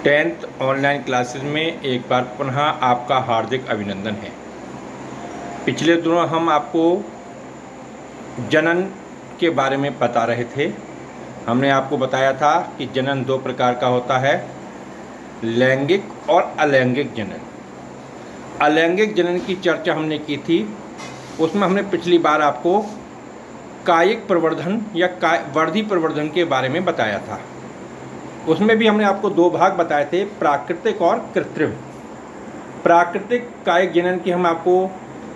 10th online classes में एक बार पुनः आपका हार्दिक अभिनंदन है। पिछले दिनों हम आपको जनन के बारे में बता रहे थे। हमने आपको बताया था कि जनन दो प्रकार का होता है, लैंगिक और अलैंगिक जनन। अलैंगिक जनन की चर्चा हमने की थी। उसमें हमने पिछली बार आपको कायिक प्रवर्धन या वर्धी प्रवर्धन के बारे में बताया था। उसमें भी हमने आपको दो भाग बताए थे, प्राकृतिक और कृत्रिम। प्राकृतिक कायिक जनन की हम आपको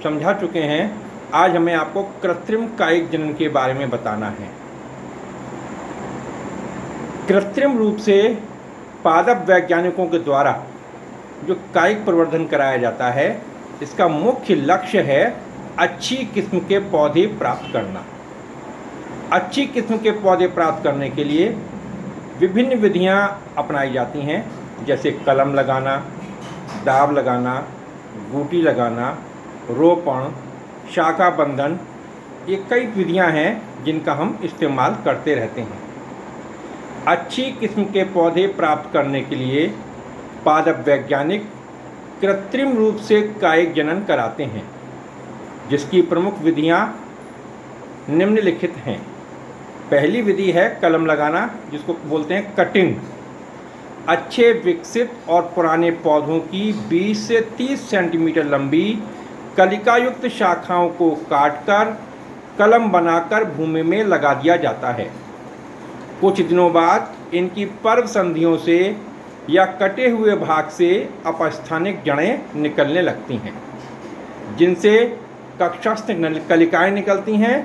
समझा चुके हैं। आज हमें आपको कृत्रिम कायिक जनन के बारे में बताना है। कृत्रिम रूप से पादप वैज्ञानिकों के द्वारा जो कायिक प्रवर्धन कराया जाता है, इसका मुख्य लक्ष्य है अच्छी किस्म के पौधे प्राप्त करना। अच्छी किस्म के पौधे प्राप्त करने के लिए विभिन्न विधियां अपनाई जाती हैं, जैसे कलम लगाना, दाब लगाना, बूटी लगाना, रोपण, शाखा बंधन। ये कई विधियां हैं जिनका हम इस्तेमाल करते रहते हैं। अच्छी किस्म के पौधे प्राप्त करने के लिए पादप वैज्ञानिक कृत्रिम रूप से कायिक जनन कराते हैं, जिसकी प्रमुख विधियां निम्नलिखित हैं। पहली विधि है कलम लगाना, जिसको बोलते हैं कटिंग। अच्छे विकसित और पुराने पौधों की 20 से 30 सेंटीमीटर लंबी कलिकायुक्त शाखाओं को काटकर कलम बनाकर भूमि में लगा दिया जाता है। कुछ दिनों बाद इनकी पर्व संधियों से या कटे हुए भाग से अपस्थानिक जड़ें निकलने लगती हैं, जिनसे कक्षस्थ कलिकाएं निकलती हैं,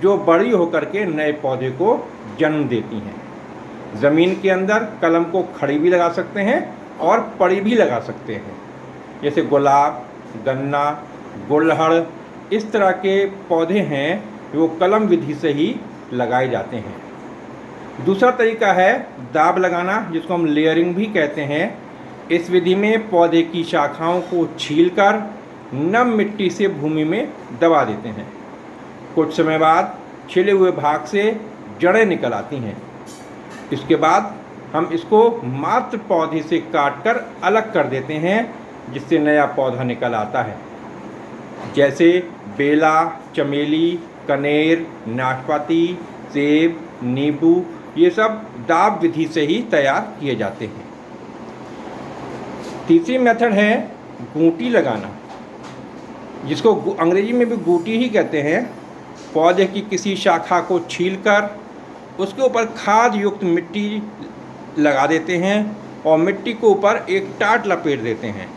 जो बड़ी होकर के नए पौधे को जन्म देती हैं। ज़मीन के अंदर कलम को खड़ी भी लगा सकते हैं और पड़ी भी लगा सकते हैं, जैसे गुलाब, गन्ना, गुड़हल, इस तरह के पौधे हैं जो कलम विधि से ही लगाए जाते हैं। दूसरा तरीका है दाब लगाना, जिसको हम लेयरिंग भी कहते हैं। इस विधि में पौधे की शाखाओं को छीलकर नम मिट्टी से भूमि में दबा देते हैं। कुछ समय बाद छिले हुए भाग से जड़ें निकल आती हैं। इसके बाद हम इसको मात्र पौधे से काटकर अलग कर देते हैं, जिससे नया पौधा निकल आता है, जैसे बेला, चमेली, कनेर, नाशपाती, सेब, नींबू। ये सब दाब विधि से ही तैयार किए जाते हैं। तीसरी मेथड है गूंटी लगाना, जिसको अंग्रेजी में भी गूंटी ही कहते हैं। पौधे की किसी शाखा को छीलकर उसके ऊपर खाद युक्त मिट्टी लगा देते हैं और मिट्टी को ऊपर एक टाट लपेट देते हैं।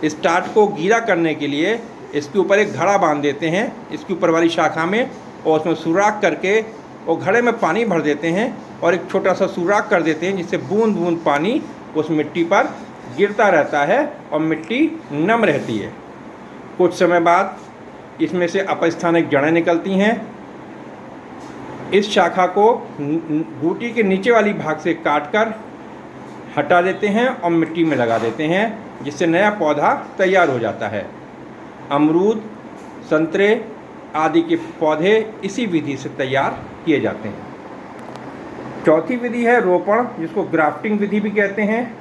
इस टाट को गीला करने के लिए इसके ऊपर एक घड़ा बांध देते हैं, इसके ऊपर वाली शाखा में, और उसमें सुराख करके और घड़े में पानी भर देते हैं और एक छोटा सा सुराख कर देते हैं, जिससे बूंद बूंद पानी उस मिट्टी पर गिरता रहता है और मिट्टी नम रहती है। कुछ समय बाद इसमें से अपस्थानिक जड़ें निकलती हैं। इस शाखा को गूटी के नीचे वाली भाग से काटकर हटा देते हैं और मिट्टी में लगा देते हैं, जिससे नया पौधा तैयार हो जाता है। अमरूद, संतरे आदि के पौधे इसी विधि से तैयार किए जाते हैं। चौथी विधि है रोपण, जिसको ग्राफ्टिंग विधि भी कहते हैं।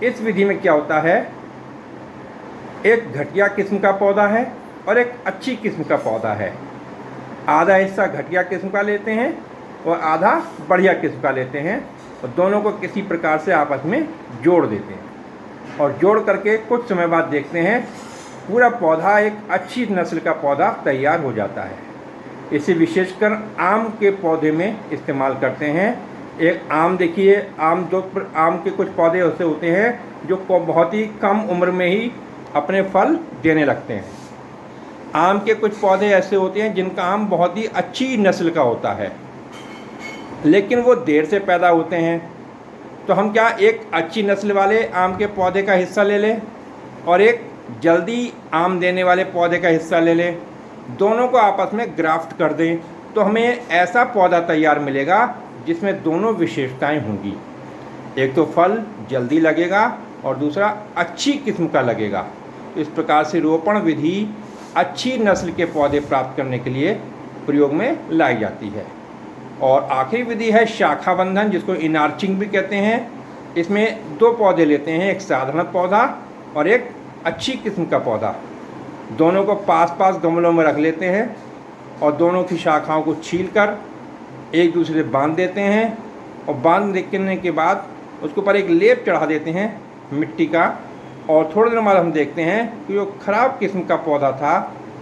इस विधि में क्या होता है, एक घटिया किस्म का पौधा है और एक अच्छी किस्म का पौधा है। आधा हिस्सा घटिया किस्म का लेते हैं और आधा बढ़िया किस्म का लेते हैं और दोनों को किसी प्रकार से आपस में जोड़ देते हैं और जोड़ करके कुछ समय बाद देखते हैं पूरा पौधा एक अच्छी नस्ल का पौधा तैयार हो जाता है। इसे विशेषकर आम के पौधे में इस्तेमाल करते हैं। एक आम देखिए, आम के कुछ पौधे ऐसे होते हैं जो बहुत ही कम उम्र में ही अपने फल देने लगते हैं। आम के कुछ पौधे ऐसे होते हैं जिनका आम बहुत ही अच्छी नस्ल का होता है, लेकिन वो देर से पैदा होते हैं। तो हम क्या एक अच्छी नस्ल वाले आम के पौधे का हिस्सा ले लें और एक जल्दी आम देने वाले पौधे का हिस्सा ले लें, दोनों को आपस में ग्राफ्ट कर दें, तो हमें ऐसा पौधा तैयार मिलेगा जिसमें दोनों विशेषताएं होंगी। एक तो फल जल्दी लगेगा और दूसरा अच्छी किस्म का लगेगा। इस प्रकार से रोपण विधि अच्छी नस्ल के पौधे प्राप्त करने के लिए प्रयोग में लाई जाती है। और आखिरी विधि है शाखा बंधन, जिसको इनार्चिंग भी कहते हैं। इसमें दो पौधे लेते हैं, एक साधारण पौधा और एक अच्छी किस्म का पौधा। दोनों को पास पास गमलों में रख लेते हैं और दोनों की शाखाओं को छीलकर एक दूसरे से बांध देते हैं और बांध देने के बाद उसके ऊपर एक लेप चढ़ा देते हैं मिट्टी का। और थोड़े दिन बाद हम देखते हैं कि जो खराब किस्म का पौधा था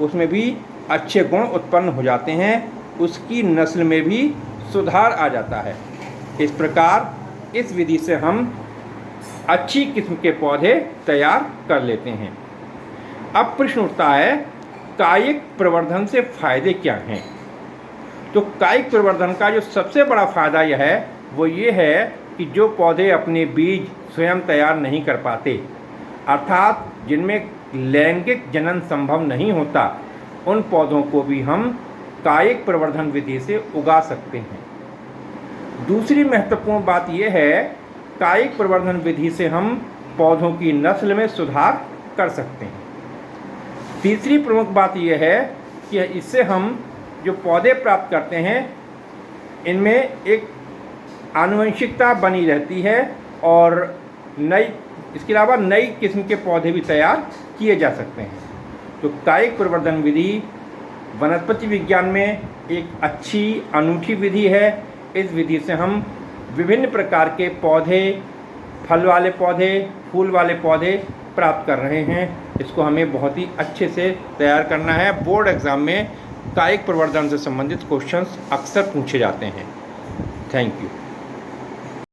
उसमें भी अच्छे गुण उत्पन्न हो जाते हैं, उसकी नस्ल में भी सुधार आ जाता है। इस प्रकार इस विधि से हम अच्छी किस्म के पौधे तैयार कर लेते हैं। अब प्रश्न उठता है, कायिक प्रवर्धन से फायदे क्या हैं? तो कायिक प्रवर्धन का जो सबसे बड़ा फायदा यह है वो ये है कि जो पौधे अपने बीज स्वयं तैयार नहीं कर पाते, अर्थात जिनमें लैंगिक जनन संभव नहीं होता, उन पौधों को भी हम कायिक प्रवर्धन विधि से उगा सकते हैं। दूसरी महत्वपूर्ण बात यह है, कायिक प्रवर्धन विधि से हम पौधों की नस्ल में सुधार कर सकते हैं। तीसरी प्रमुख बात यह है कि इससे हम जो पौधे प्राप्त करते हैं इनमें एक आनुवंशिकता बनी रहती है और इसके अलावा नई किस्म के पौधे भी तैयार किए जा सकते हैं। तो कायिक प्रवर्धन विधि वनस्पति विज्ञान में एक अच्छी अनूठी विधि है। इस विधि से हम विभिन्न प्रकार के पौधे, फल वाले पौधे, फूल वाले पौधे प्राप्त कर रहे हैं। इसको हमें बहुत ही अच्छे से तैयार करना है। बोर्ड एग्ज़ाम में कायिक प्रवर्धन से संबंधित क्वेश्चंस अक्सर पूछे जाते हैं। Thank you.